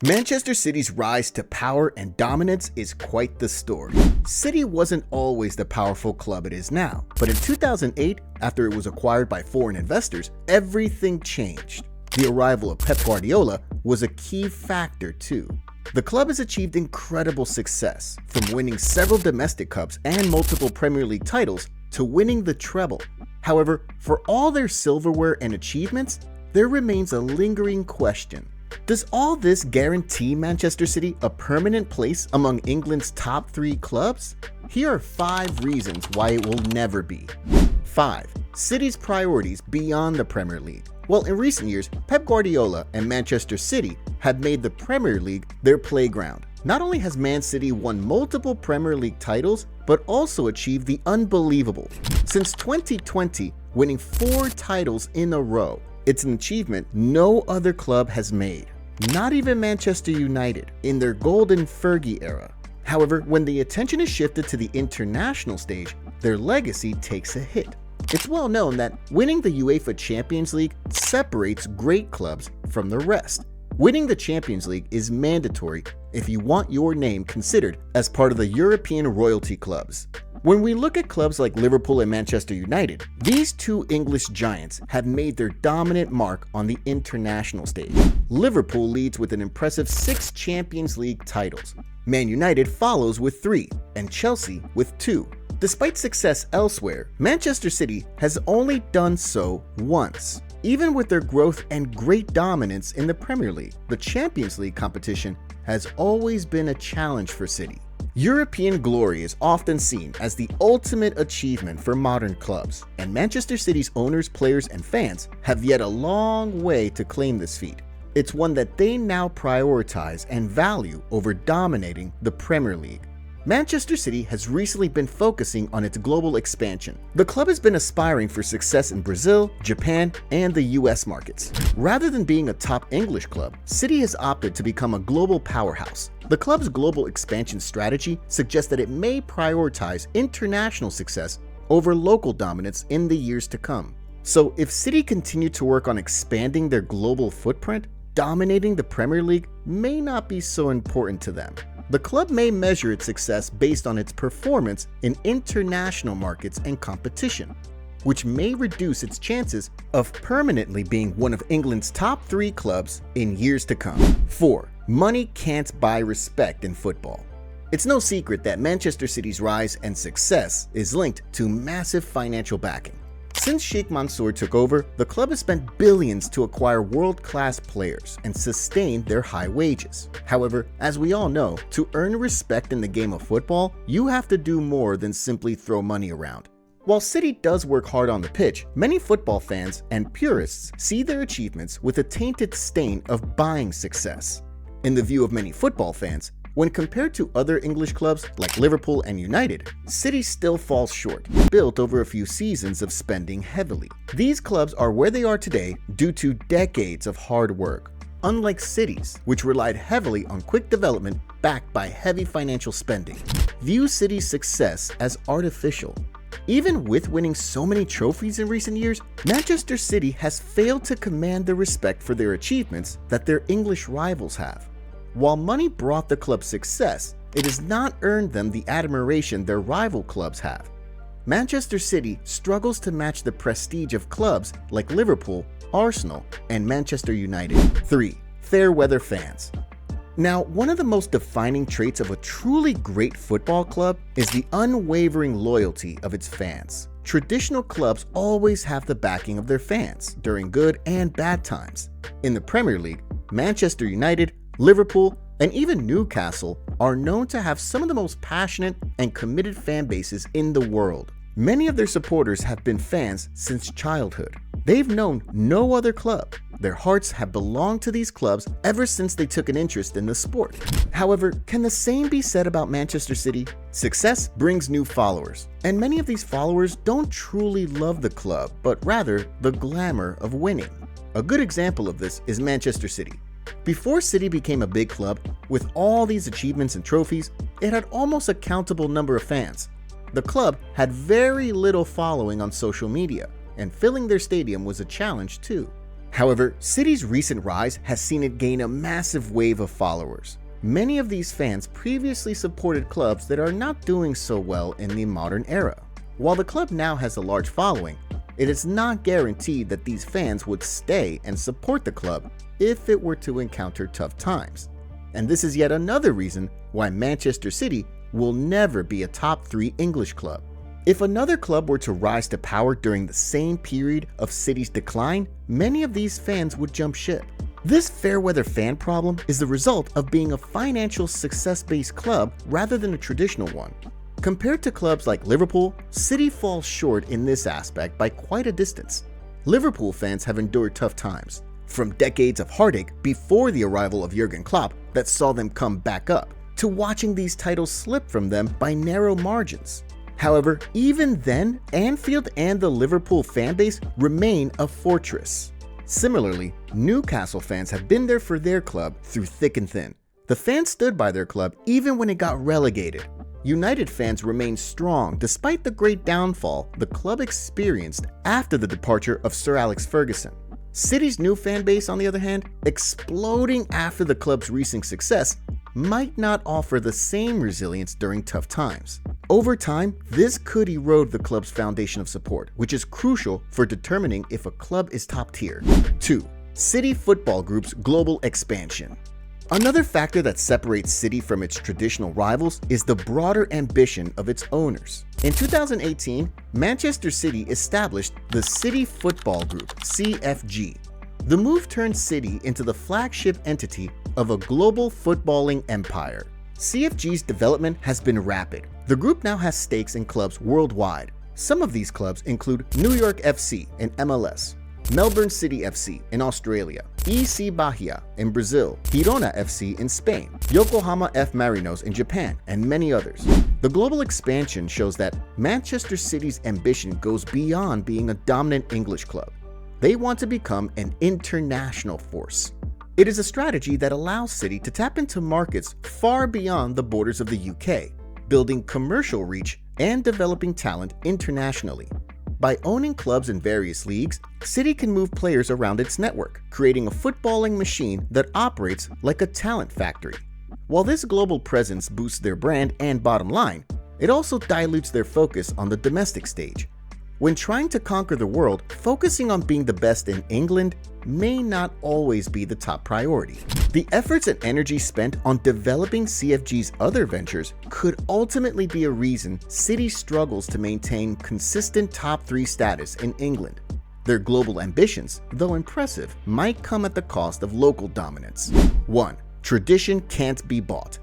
Manchester City's rise to power and dominance is quite the story. City wasn't always the powerful club it is now, but in 2008, after it was acquired by foreign investors, everything changed. The arrival of Pep Guardiola was a key factor too. The club has achieved incredible success, from winning several domestic cups and multiple Premier League titles to winning the treble. However, for all their silverware and achievements, there remains a lingering question. Does all this guarantee Manchester City a permanent place among England's top 3 clubs? Here are 5 reasons why it will never be. 5. City's priorities beyond the Premier League. Well, in recent years, Pep Guardiola and Manchester City have made the Premier League their playground. Not only has Man City won multiple Premier League titles, but also achieved the unbelievable. Since 2020, winning 4 titles in a row. It's an achievement no other club has made, not even Manchester United in their golden Fergie era. However, when the attention is shifted to the international stage, their legacy takes a hit. It's well known that winning the UEFA Champions League separates great clubs from the rest. Winning the Champions League is mandatory if you want your name considered as part of the European royalty clubs. When we look at clubs like Liverpool and Manchester United, these two English giants have made their dominant mark on the international stage. Liverpool leads with an impressive 6 Champions League titles. Man United follows with 3, and Chelsea with 2. Despite success elsewhere, Manchester City has only done so once. Even with their growth and great dominance in the Premier League, the Champions League competition has always been a challenge for City. European glory is often seen as the ultimate achievement for modern clubs, and Manchester City's owners, players, and fans have yet a long way to claim this feat. It's one that they now prioritize and value over dominating the Premier League. Manchester City has recently been focusing on its global expansion. The club has been aspiring for success in Brazil, Japan, and the US markets. Rather than being a top English club, City has opted to become a global powerhouse. The club's global expansion strategy suggests that it may prioritize international success over local dominance in the years to come. So if City continue to work on expanding their global footprint, dominating the Premier League may not be so important to them. The club may measure its success based on its performance in international markets and competition, which may reduce its chances of permanently being one of England's top 3 clubs in years to come. 4. Money can't buy respect in football. It's no secret that Manchester City's rise and success is linked to massive financial backing. Since Sheikh Mansour took over, the club has spent billions to acquire world-class players and sustain their high wages. However, as we all know, to earn respect in the game of football, you have to do more than simply throw money around. While City does work hard on the pitch, many football fans and purists see their achievements with a tainted stain of buying success. In the view of many football fans, when compared to other English clubs like Liverpool and United, City still falls short, built over a few seasons of spending heavily. These clubs are where they are today due to decades of hard work, unlike City's, which relied heavily on quick development backed by heavy financial spending. View City's success as artificial. Even with winning so many trophies in recent years, Manchester City has failed to command the respect for their achievements that their English rivals have. While money brought the club success, it has not earned them the admiration their rival clubs have. Manchester City struggles to match the prestige of clubs like Liverpool, Arsenal, and Manchester United. 3. Fair weather fans. Now, one of the most defining traits of a truly great football club is the unwavering loyalty of its fans. Traditional clubs always have the backing of their fans during good and bad times. In the Premier League, Manchester United, Liverpool, and even Newcastle are known to have some of the most passionate and committed fan bases in the world. Many of their supporters have been fans since childhood. They've known no other club. Their hearts have belonged to these clubs ever since they took an interest in the sport. However, can the same be said about Manchester City? Success brings new followers, and many of these followers don't truly love the club, but rather the glamour of winning. A good example of this is Manchester City. Before City became a big club, with all these achievements and trophies, it had almost a countable number of fans. The club had very little following on social media, and filling their stadium was a challenge too. However, City's recent rise has seen it gain a massive wave of followers. Many of these fans previously supported clubs that are not doing so well in the modern era. While the club now has a large following, it is not guaranteed that these fans would stay and support the club if it were to encounter tough times. And this is yet another reason why Manchester City will never be a top 3 English club. If another club were to rise to power during the same period of City's decline, many of these fans would jump ship. This fair-weather fan problem is the result of being a financial success-based club rather than a traditional one. Compared to clubs like Liverpool, City falls short in this aspect by quite a distance. Liverpool fans have endured tough times, from decades of heartache before the arrival of Jurgen Klopp that saw them come back up, to watching these titles slip from them by narrow margins. However, even then, Anfield and the Liverpool fanbase remain a fortress. Similarly, Newcastle fans have been there for their club through thick and thin. The fans stood by their club even when it got relegated. United fans remain strong despite the great downfall the club experienced after the departure of Sir Alex Ferguson. City's new fan base, on the other hand, exploding after the club's recent success, might not offer the same resilience during tough times. Over time, this could erode the club's foundation of support, which is crucial for determining if a club is top tier. 2. City Football Group's global expansion. Another factor that separates City from its traditional rivals is the broader ambition of its owners. In 2018, Manchester City established the City Football Group, CFG. The move turned City into the flagship entity of a global footballing empire. CFG's development has been rapid. The group now has stakes in clubs worldwide. Some of these clubs include New York FC in MLS, Melbourne City FC in Australia, EC Bahia in Brazil, Girona FC in Spain, Yokohama F Marinos in Japan, and many others. The global expansion shows that Manchester City's ambition goes beyond being a dominant English club. They want to become an international force. It is a strategy that allows City to tap into markets far beyond the borders of the UK, building commercial reach and developing talent internationally. By owning clubs in various leagues, City can move players around its network, creating a footballing machine that operates like a talent factory. While this global presence boosts their brand and bottom line, it also dilutes their focus on the domestic stage. When trying to conquer the world, focusing on being the best in England may not always be the top priority. The efforts and energy spent on developing CFG's other ventures could ultimately be a reason City struggles to maintain consistent top 3 status in England. Their global ambitions, though impressive, might come at the cost of local dominance. 1. Tradition can't be bought.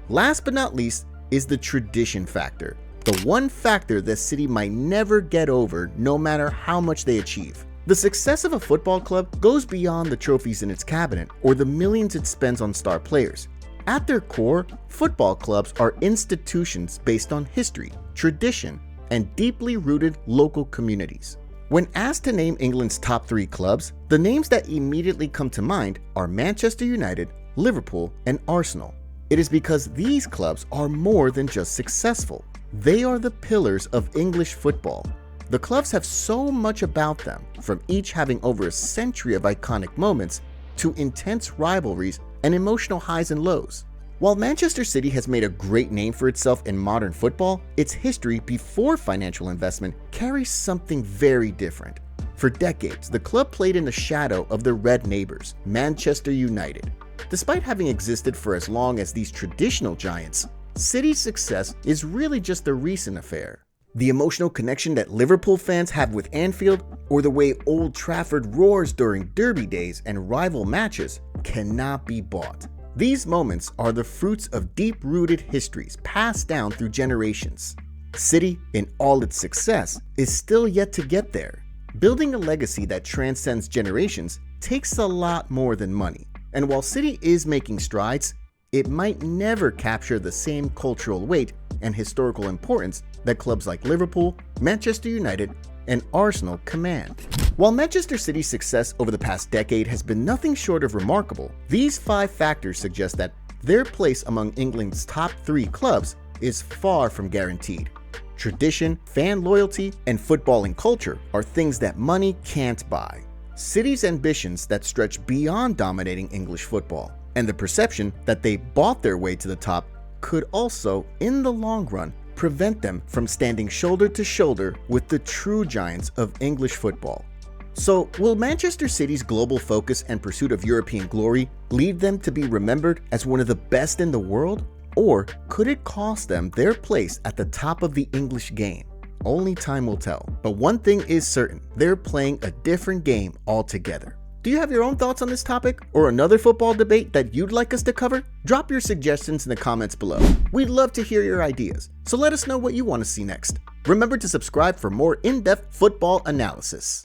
Last but not least is the tradition factor. The one factor that City might never get over no matter how much they achieve. The success of a football club goes beyond the trophies in its cabinet or the millions it spends on star players. At their core, football clubs are institutions based on history, tradition, and deeply rooted local communities. When asked to name England's top 3 clubs, the names that immediately come to mind are Manchester United, Liverpool, and Arsenal. It is because these clubs are more than just successful. They are the pillars of English football. The clubs have so much about them, from each having over a century of iconic moments to intense rivalries and emotional highs and lows. While Manchester City has made a great name for itself in modern football, its history before financial investment carries something very different. For decades, the club played in the shadow of their red neighbors, Manchester United. Despite having existed for as long as these traditional giants, City's success is really just a recent affair. The emotional connection that Liverpool fans have with Anfield, or the way Old Trafford roars during derby days and rival matches, cannot be bought. These moments are the fruits of deep-rooted histories passed down through generations. City, in all its success, is still yet to get there. Building a legacy that transcends generations takes a lot more than money. And while City is making strides, it might never capture the same cultural weight and historical importance that clubs like Liverpool, Manchester United, and Arsenal command. While Manchester City's success over the past decade has been nothing short of remarkable, these 5 factors suggest that their place among England's top 3 clubs is far from guaranteed. Tradition, fan loyalty, and footballing culture are things that money can't buy. City's ambitions that stretch beyond dominating English football, and the perception that they bought their way to the top could also, in the long run, prevent them from standing shoulder to shoulder with the true giants of English football. So, will Manchester City's global focus and pursuit of European glory lead them to be remembered as one of the best in the world? Or could it cost them their place at the top of the English game? Only time will tell. But one thing is certain, they're playing a different game altogether. Do you have your own thoughts on this topic or another football debate that you'd like us to cover? Drop your suggestions in the comments below. We'd love to hear your ideas, so let us know what you want to see next. Remember to subscribe for more in-depth football analysis.